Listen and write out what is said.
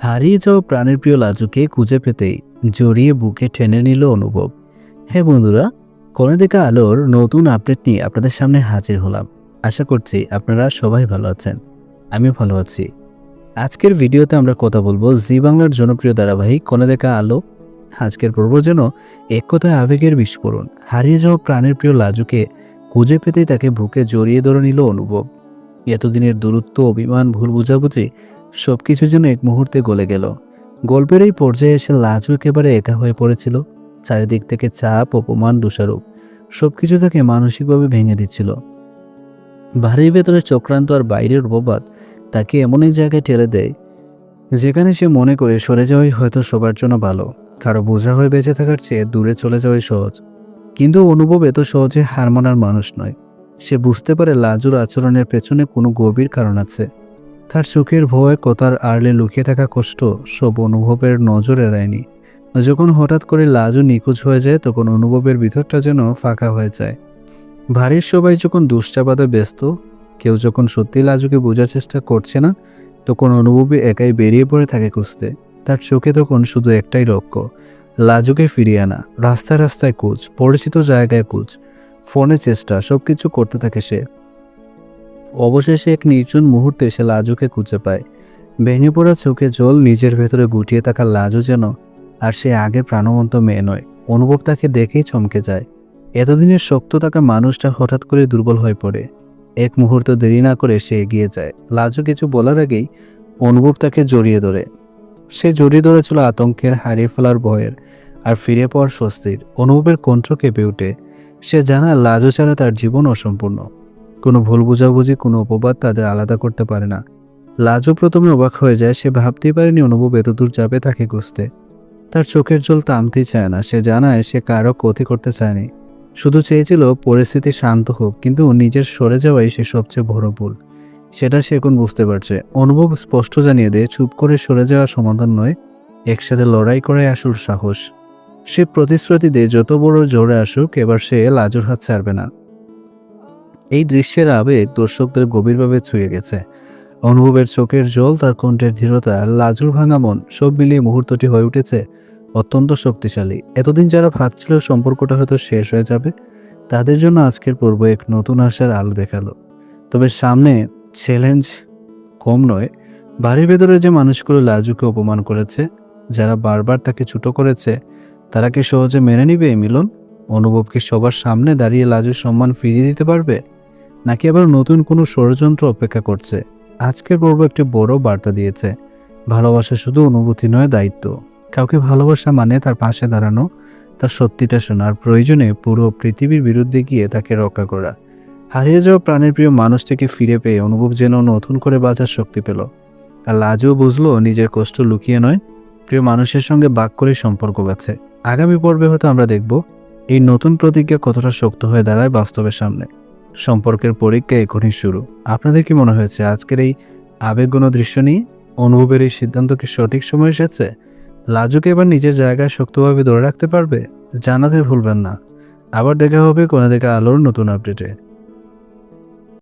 হারিয়ে যাওয়া প্রাণের প্রিয় লাজুকে খুঁজে পেতেই জড়িয়ে বুকে টেনে নিল অনুভব। হ্যাঁ বন্ধুরা, কোণে দেখা আলোর নতুন আপডেট নিয়ে আপনাদের সামনে হাজির হলাম। আশা করছি আপনারা সবাই ভালো আছেন, আমিও ভালো আছি। আজকের ভিডিওতে আমরা কথা বলবো জি বাংলার জনপ্রিয় ধারাবাহিক কোণে দেখা আলো। আজকের পর্ব যেন এক কথায় আবেগের বিস্ফোরণ। হারিয়ে যাওয়া প্রাণের প্রিয় লাজুকে খুঁজে পেতেই তাকে বুকে জড়িয়ে ধরে নিল অনুভব। এতদিনের দূরত্ব, অভিমান, ভুল বোঝাবুঝি সবকিছু যেন এক মুহূর্তে গলে গেল। গল্পের এই পর্যায়ে এসে লাজু একেবারে একা হয়ে পড়েছিল। চারিদিক থেকে চাপ, অপমান, দোষারোপ সবকিছু তাকে মানসিকভাবে ভেঙে দিচ্ছিল। বাড়ির ভেতরে চক্রান্ত আর বাইরের অপবাদ তাকে এমন এক জায়গায় ঠেলে দেয় যেখানে সে মনে করে সরে যাওয়াই হয়তো সবার জন্য ভালো। কারো বোঝা হয়ে বেঁচে থাকার চেয়ে দূরে চলে যাওয়াই সহজ। কিন্তু অনুভব এত সহজে হার মানার মানুষ নয়। সে বুঝতে পারে লাজুর আচরণের পেছনে কোনো গভীর কারণ আছে। তার চোখের ভয়, কথার আড়লে লুকিয়ে থাকা কষ্ট সব অনুভবের নজর এড়ায়নি। যখন হঠাৎ করে লাজু নিখোঁজ হয়ে যায় তখন অনুভবের ভিতরটা যেন ফাঁকা হয়ে যায়। বাড়ির সবাই যখন দুশ্চাপাতে ব্যস্ত, কেউ যখন সত্যি লাজুকে বোঝার চেষ্টা করছে না, তখন অনুভবী একাই বেরিয়ে পড়ে থাকে খুঁজতে। তার চোখে তখন শুধু একটাই লক্ষ্য, লাজুকে ফিরিয়ে আনা। রাস্তায় রাস্তায় খোঁজ, পরিচিত জায়গায় খোঁজ, ফোনে চেষ্টা, সবকিছু করতে থাকে সে। অবশেষে এক নির্জন মুহূর্তে সে লাজুকে খুঁজে পায়। ভেঙে পড়া চোখে জল, নিজের ভেতরে গুটিয়ে থাকা লাজু যেন আর সে আগে প্রাণবন্ত মেয়ে নয়। অনুভব তাকে দেখেই চমকে যায়। এতদিনের শক্ত থাকা মানুষটা হঠাৎ করে দুর্বল হয়ে পড়ে। এক মুহূর্ত দেরি না করে সে এগিয়ে যায়। লাজু কিছু বলার আগেই অনুভব তাকে জড়িয়ে ধরে। সে জড়িয়ে ধরেছিল আতঙ্কের, হারিয়ে ফেলার ভয়ের আর ফিরে পাওয়ার স্বস্তির। অনুভবের কণ্ঠ কেঁপে ওঠে। সে জানা লাজু ছাড়া তার জীবন অসম্পূর্ণ। কোনো ভুল বোঝাবুঝি, কোনো অপবাদ তাদের আলাদা করতে পারে না। লাজু প্রথমে অবাক হয়ে যায়। সে ভাবতেই পারেনি অনুভব এতদূর যাবে তাকে খুঁজতে। তার চোখের জল থামতেই চায় না। সে জানায় সে কারো ক্ষতি করতে চায়নি, শুধু চেয়েছিল পরিস্থিতি শান্ত হোক। কিন্তু নিজের সরে যাওয়াই সে সবচেয়ে বড় ভুল, সেটা সে এখন বুঝতে পারছে। অনুভব স্পষ্ট জানিয়ে দেয় চুপ করে সরে যাওয়া সমাধান নয়, একসাথে লড়াই করাই আসল সাহস। সে প্রতিশ্রুতি দেয় যত বড় জোরে আসুক এবার সে লাজুর হাত ছাড়বে না। এই দৃশ্যের আবেগ দর্শকদের গভীরভাবে ছুঁয়ে গেছে। অনুভবের চোখের জল, তার কণ্ঠের ধীরতা, লাজুর ভাঙা মন সব মিলিয়ে মুহূর্তটি হয়ে উঠেছে অত্যন্ত শক্তিশালী। এতদিন যারা ভাবছিল সম্পর্কটা হয়তো শেষ হয়ে যাবে, তাদের জন্য আজকের পর্ব এক নতুন আশার আলো দেখালো। তবে সামনে চ্যালেঞ্জ কম নয়। বাড়ির ভেতরে যে মানুষগুলো লাজুকে অপমান করেছে, যারা বারবার তাকে ছোট করেছে, তারা কি সহজে মেনে নিবে এই মিলন? অনুভব কি সবার সামনে দাঁড়িয়ে লাজুর সম্মান ফিরিয়ে দিতে পারবে, নাকি আবার নতুন কোনো ষড়যন্ত্র অপেক্ষা করছে? আজকের পর্ব একটি বড় বার্তা দিয়েছে। ভালোবাসা শুধু অনুভূতি নয়, দায়িত্ব। কাউকে ভালোবাসা মানে তার পাশে দাঁড়ানো, তার সত্যিটা শোনা, আর প্রয়োজনে পুরো পৃথিবীর বিরুদ্ধে গিয়ে তাকে রক্ষা করা। হারিয়ে যাওয়া প্রাণের প্রিয় মানুষটিকে ফিরে পেয়ে অনুভব যেন নতুন করে বাঁচার শক্তি পেল। আর লাজও বুঝলো নিজের কষ্ট লুকিয়ে নয়, প্রিয় মানুষের সঙ্গে বাক করে সম্পর্ক আছে। আগামী পর্বে হয়তো আমরা দেখব এই নতুন প্রতিজ্ঞা কতটা শক্ত হয়ে দাঁড়ায় বাস্তবের সামনে। সম্পর্কের পরীক্ষা এখনই শুরু। আপনাদের কি মনে হয়েছে আজকের এই আবেগঘন দৃশ্য নিয়ে? অনুভবের এই সিদ্ধান্ত কি সঠিক সময় এসেছে? লাজুকে এবার নিজের জায়গায় শক্তভাবে ধরে রাখতে পারবে? জানাতে ভুলবেন না। আবার দেখা হবে কোণে দেখা আলোর নতুন আপডেটে।